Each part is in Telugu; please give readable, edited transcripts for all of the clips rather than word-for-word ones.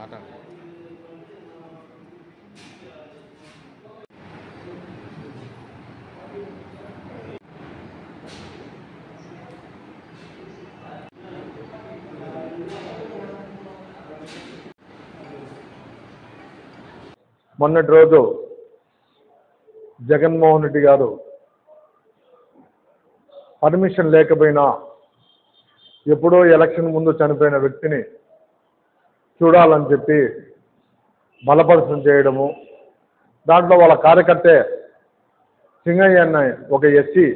మాట్లాడండి. మొన్నటి రోజు జగన్మోహన్ రెడ్డి గారు పర్మిషన్ లేకపోయినా ఎప్పుడో ఎలక్షన్ ముందు చనిపోయిన వ్యక్తిని చూడాలని చెప్పి బలపరిచయం చేయడము, దాంట్లో వాళ్ళ కార్యకర్తే సింగయ్య అన్న ఒక ఎస్సీ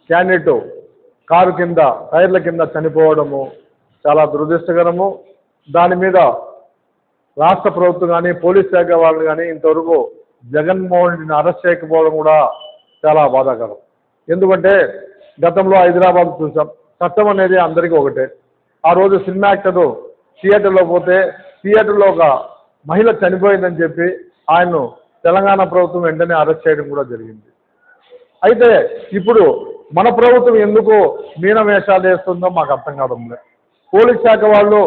క్యాండిడేట్ కారు కింద టైర్ల కింద చనిపోవడము చాలా దురదృష్టకరము. దాని మీద రాష్ట్ర ప్రభుత్వం కానీ పోలీస్ శాఖ వాళ్ళు కానీ ఇంతవరకు జగన్మోహన్ రెడ్డిని అరెస్ట్ చేయకపోవడం కూడా చాలా బాధాకరం. ఎందుకంటే గతంలో హైదరాబాద్ చూసాం, చట్టం అనేది అందరికీ ఒకటే. ఆ రోజు సినిమా యాక్టర్ థియేటర్లో పోతే థియేటర్లో ఒక మహిళ చనిపోయిందని చెప్పి ఆయన్ను తెలంగాణ ప్రభుత్వం వెంటనే అరెస్ట్ చేయడం కూడా జరిగింది. అయితే ఇప్పుడు మన ప్రభుత్వం ఎందుకు మీనవేషాలు వేస్తుందో మాకు అర్థం కావడం లేదు. పోలీస్ శాఖ వాళ్ళు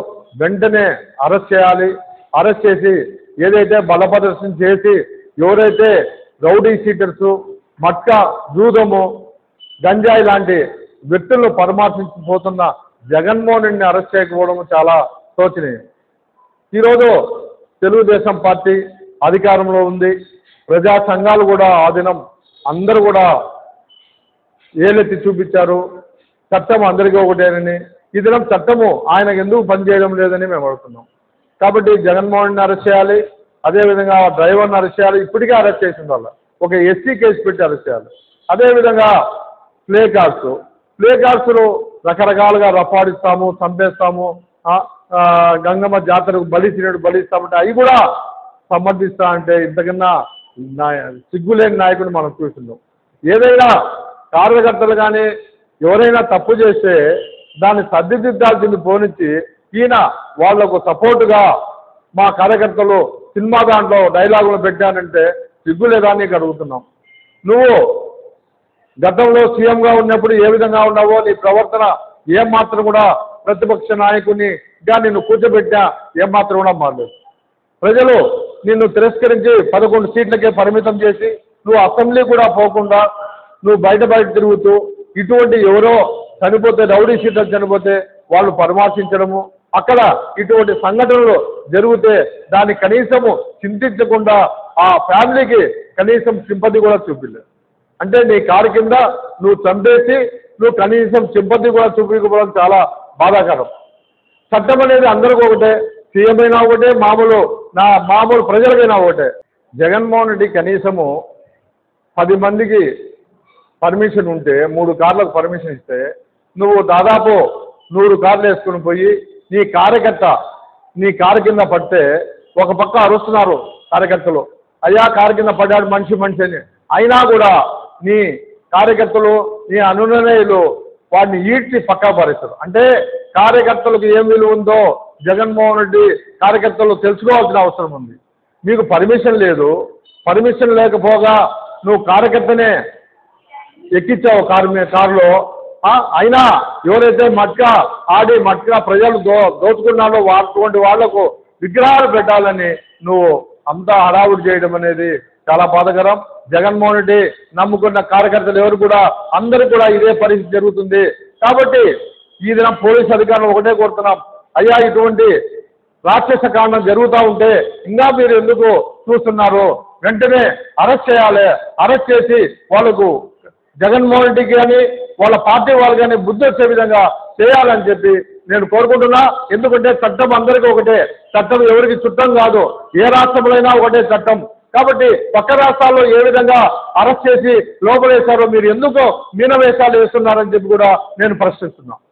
వెంటనే అరెస్ట్ చేయాలి. అరెస్ట్ చేసి ఏదైతే బలప్రదర్శన చేసి ఎవరైతే రౌడీ షీటర్సు, మట్కా, జూదము, గంజాయి లాంటి వ్యక్తులను పరామర్శించిపోతున్న జగన్మోహన్ రెడ్డిని అరెస్ట్ చేయకపోవడం చాలా శోచనీయం. ఈరోజు తెలుగుదేశం పార్టీ అధికారంలో ఉంది. ప్రజా సంఘాలు కూడా ఆ దినం అందరూ కూడా ఏలెత్తి చూపించారు, చట్టం అందరికీ ఒకటేనని. ఈ దినం చట్టము ఆయనకు ఎందుకు పనిచేయడం లేదని మేము అడుగుతున్నాం. కాబట్టి జగన్మోహన్ రెడ్డిని అరెస్ట్ చేయాలి, అదేవిధంగా డ్రైవర్ని అరెస్ట్ చేయాలి. ఇప్పటికే అరెస్ట్ చేసిన వాళ్ళ ఒక ఎస్సీ కేసు పెట్టి అరెస్ట్ చేయాలి. అదేవిధంగా ప్లే కార్డ్స్లు రకరకాలుగా రఫాడిస్తాము, చంపేస్తాము, గంగమ్మ జాతరకు బలిస్తామంటే అవి కూడా సమర్థిస్తా అంటే ఇంతకన్నా సిగ్గులేని నాయకుని మనం చూస్తున్నాం. ఏదైనా కార్యకర్తలు కానీ ఎవరైనా తప్పు చేస్తే దాన్ని సర్దిదిద్దాల్సింది పోనిచ్చి ఈయన వాళ్లకు సపోర్టుగా మా కార్యకర్తలు సినిమా దాంట్లో డైలాగులు పెట్టానంటే సిగ్గులేదా నీకు అడుగుతున్నాం. నువ్వు గతంలో సీఎంగా ఉన్నప్పుడు ఏ విధంగా ఉన్నావో నీ ప్రవర్తన ఏమాత్రం కూడా ప్రతిపక్ష నాయకునిగా నిన్ను కూర్చోబెట్టా ఏమాత్రం కూడా మారలేదు. ప్రజలు నిన్ను తిరస్కరించి 11 సీట్లకే పరిమితం చేసి నువ్వు అసెంబ్లీ కూడా పోకుండా నువ్వు బయట తిరుగుతూ ఇటువంటి ఎవరో చనిపోతే రౌడీ షీటర్లు చనిపోతే వాళ్ళు పరామర్శించడము, అక్కడ ఇటువంటి సంఘటనలు జరిగితే దాన్ని కనీసము చింతించకుండా ఆ ఫ్యామిలీకి కనీసం సింపతి కూడా చూపించలేదు. అంటే నీ కారు కింద నువ్వు చంపేసి నువ్వు కనీసం సింపతి కూడా చూపించకపోవడం చాలా బాధాకరం. చట్టం అనేది అందరికీ ఒకటే, సీఎం అయినా ఒకటే, మామూలు ప్రజలకైనా ఒకటే. జగన్మోహన్ రెడ్డి కనీసము 10 మందికి పర్మిషన్ ఉంటే 3 కార్లకు పర్మిషన్ ఇస్తే నువ్వు దాదాపు 100 కార్లు వేసుకుని పోయి నీ కార్యకర్త నీ కారు కింద పడితే ఒక పక్క అరుస్తున్నారు కార్యకర్తలు, అయ్యా కారు కింద పడ్డాడు మనిషి అని. అయినా కూడా నీ కార్యకర్తలు నీ అనునయులు వాడిని ఈడ్చి పక్కా పారేస్తారు. అంటే కార్యకర్తలకు ఏం విలువ ఉందో జగన్మోహన్ రెడ్డి కార్యకర్తలు తెలుసుకోవాల్సిన అవసరం ఉంది. మీకు పర్మిషన్ లేదు, పర్మిషన్ లేకపోగా నువ్వు కార్యకర్తనే ఎక్కించావు కారులో. అయినా ఎవరైతే మట్కా ప్రజలు దోచుకున్నారో అటువంటి వాళ్లకు విగ్రహాలు పెట్టాలని నువ్వు అంతా హడావుడి చేయడం అనేది చాలా బాధాకరం. జగన్మోహన్ రెడ్డి నమ్ముకున్న కార్యకర్తలు ఎవరు కూడా అందరికీ కూడా ఇదే పరిస్థితి జరుగుతుంది. కాబట్టి ఈ దినం పోలీసు అధికారులు ఒకటే కోరుతున్నాం, అయ్యా ఇటువంటి రాక్షస కాండం జరుగుతూ ఉంటే ఇంకా మీరు ఎందుకు చూస్తున్నారు? వెంటనే అరెస్ట్ చేయాలి. అరెస్ట్ చేసి వాళ్ళకు జగన్మోహన్ రెడ్డికి కానీ వాళ్ళ పార్టీ వాళ్ళు కానీ బుద్ధి వచ్చే విధంగా చేయాలని చెప్పి నేను కోరుకుంటున్నా. ఎందుకంటే చట్టం అందరికీ ఒకటే, చట్టం ఎవరికి చుట్టం కాదు, ఏ రాష్ట్రంలో అయినా ఒకటే చట్టం. కాబట్టి పక్క రాష్ట్రాల్లో ఏ విధంగా అరెస్ట్ చేసి లోపలేశారో మీరు ఎందుకు మీనవేషాలు వేస్తున్నారని చెప్పి కూడా నేను ప్రశ్నిస్తున్నాను.